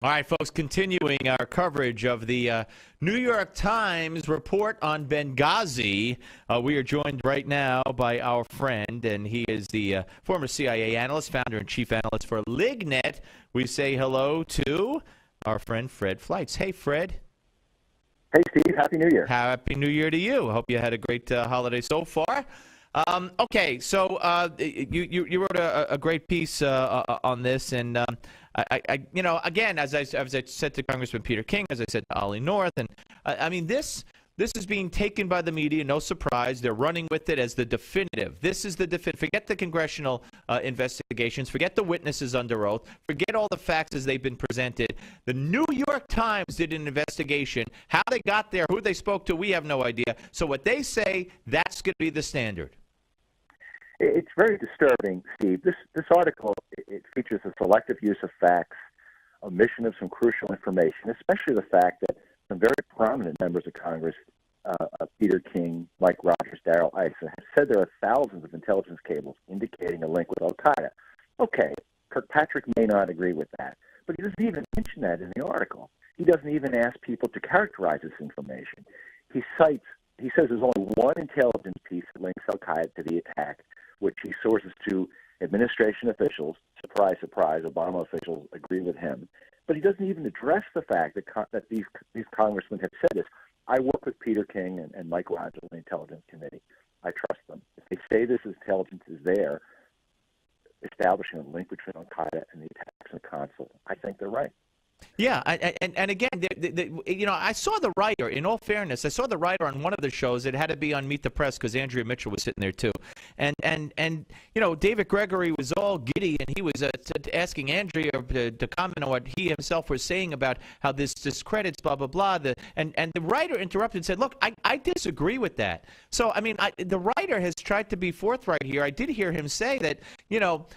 All right, folks, continuing our coverage of the New York Times report on Benghazi. We are joined right now by our friend, and he is the former CIA analyst, founder and chief analyst for LIGNET. We say hello to our friend Fred Fleitz. Hey, Fred. Hey, Steve. Happy New Year. Happy New Year to you. I hope you had a great holiday so far. Okay, so you wrote a great piece on this, and you know, again, as I said to Congressman Peter King, as I said to Ollie North, and I mean, this is being taken by the media, no surprise. They're running with it as the definitive. This is the definitive. Forget the congressional investigations. Forget the witnesses under oath. Forget all the facts as they've been presented. The New York Times did an investigation. How they got there, who they spoke to, we have no idea. So what they say, that's going to be the standard. It's very disturbing, Steve. This article, it features a selective use of facts, omission of some crucial information, especially the fact that some very prominent members of Congress, Peter King, Mike Rogers, Darrell Issa, have said there are thousands of intelligence cables indicating a link with Al-Qaeda. Okay, Kirkpatrick may not agree with that, but he doesn't even mention that in the article. He doesn't even ask people to characterize this information. He says there's only one intelligence piece that links Al-Qaeda to the attack, which he sources to administration officials. Surprise, surprise, Obama officials agree with him. But he doesn't even address the fact that these congressmen have said this. I work with Peter King and Mike Rogers on the Intelligence Committee. I trust them. If they say this intelligence is there, establishing a link between Al-Qaeda and the attacks in the consul, I think they're right. Yeah, and again, you know, I saw the writer, in all fairness, I saw the writer on one of the shows. It had to be on Meet the Press because Andrea Mitchell was sitting there too. And you know, David Gregory was all giddy, and he was asking Andrea to comment on what he himself was saying about how this discredits blah, blah, blah. And the writer interrupted and said, look, I disagree with that. So, I mean, the writer has tried to be forthright here. I did hear him say that, you know,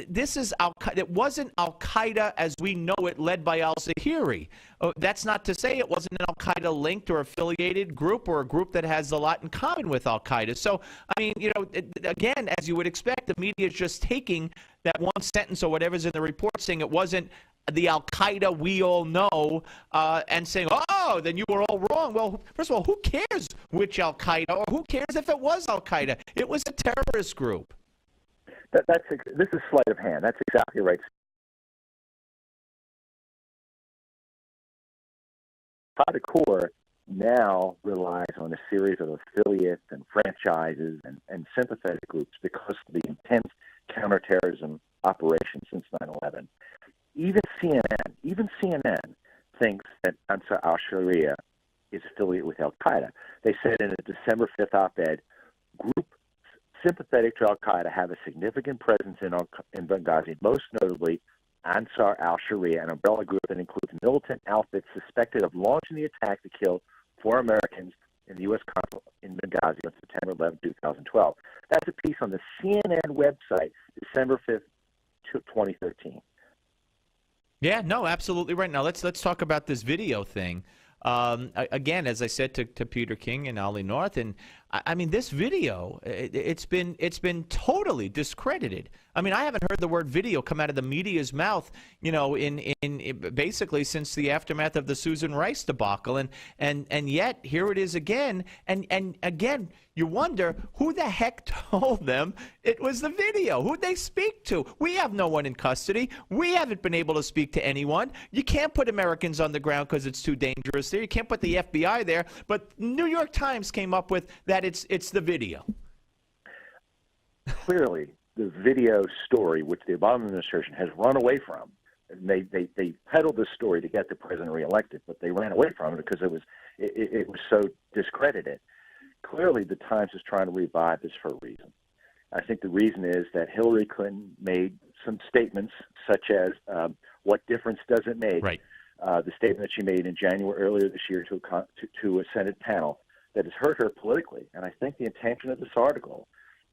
this is Al-Qaeda. It wasn't Al-Qaeda as we know it, led by al-Zawahiri. That's not to say it wasn't an Al-Qaeda linked or affiliated group or a group that has a lot in common with Al-Qaeda. So, I mean, you know, again, as you would expect, the media is just taking that one sentence or whatever's in the report saying it wasn't the Al-Qaeda we all know and saying, oh, then you were all wrong. Well, first of all, who cares which Al-Qaeda, or who cares if it was Al-Qaeda? It was a terrorist group. This is sleight of hand. That's exactly right. Al-Qaeda Corps now relies on a series of affiliates and franchises and sympathetic groups because of the intense counterterrorism operation since 9/11. Even CNN thinks that Ansar al-Sharia is affiliated with Al-Qaeda. They said in a December 5th op-ed, group sympathetic to Al-Qaeda have a significant presence in Benghazi, most notably Ansar al-Sharia, an umbrella group that includes militant outfits suspected of launching the attack to kill 4 Americans in the U.S. consulate in Benghazi on September 11, 2012. That's a piece on the CNN website, December 5th, 2013. Yeah, no, absolutely right. Now let's talk about this video thing. Again, as I said to Peter King and Ollie North, and I mean, this video, it's been totally discredited. I mean, I haven't heard the word video come out of the media's mouth, you know, in basically since the aftermath of the Susan Rice debacle, and yet here it is again, and again, you wonder who the heck told them it was the video. Who'd they speak to? We have no one in custody. We haven't been able to speak to anyone. You can't put Americans on the ground because it's too dangerous there. You can't put the FBI there. But New York Times came up with that it's the video. Clearly, the video story, which the Obama administration has run away from, and they peddled this story to get the president reelected, but they ran away from it because it was so discredited. Clearly, the Times is trying to revive this for a reason. I think the reason is that Hillary Clinton made some statements such as, what difference does it make? Right. The statement that she made in January earlier this year to a Senate panel that has hurt her politically. And I think the intention of this article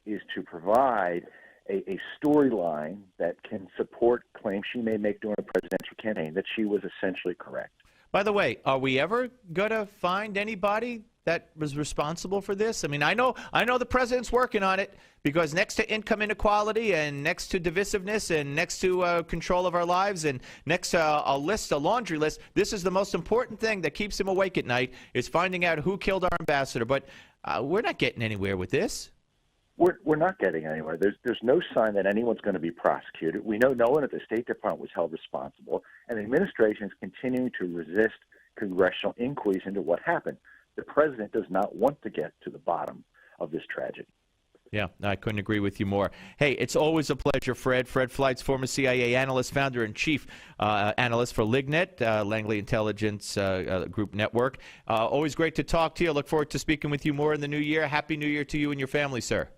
is to provide a storyline that can support claims she may make during a presidential campaign that she was essentially correct. By the way, are we ever going to find anybody that was responsible for this? I mean, I know the president's working on it, because next to income inequality and next to divisiveness and next to control of our lives and next to a laundry list, this is the most important thing that keeps him awake at night, is finding out who killed our ambassador. But we're not getting anywhere with this. We're not getting anywhere. There's no sign that anyone's going to be prosecuted. We know no one at the State Department was held responsible, and the administration is continuing to resist congressional inquiries into what happened. The president does not want to get to the bottom of this tragedy. Yeah, I couldn't agree with you more. Hey, it's always a pleasure, Fred. Fred Fleitz, former CIA analyst, founder and chief analyst for LIGNET, Langley Intelligence Group Network. Always great to talk to you. I look forward to speaking with you more in the new year. Happy New Year to you and your family, sir.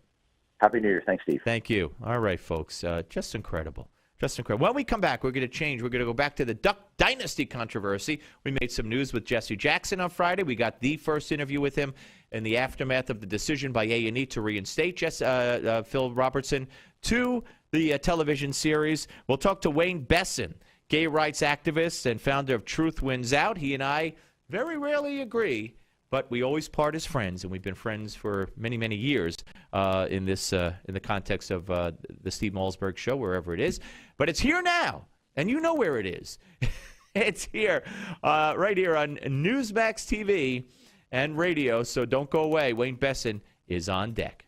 Happy New Year. Thanks, Steve. Thank you. All right, folks. Just incredible. Just incredible. When we come back, we're going to change. We're going to go back to the Duck Dynasty controversy. We made some news with Jesse Jackson on Friday. We got the first interview with him in the aftermath of the decision by A&E to reinstate Phil Robertson to the television series. We'll talk to Wayne Besson, gay rights activist and founder of Truth Wins Out. He and I very rarely agree, but we always part as friends, and we've been friends for many, many years in the context of the Steve Malzberg Show, wherever it is. But it's here now, and you know where it is. It's here, right here on Newsmax TV and radio, so don't go away. Wayne Besson is on deck.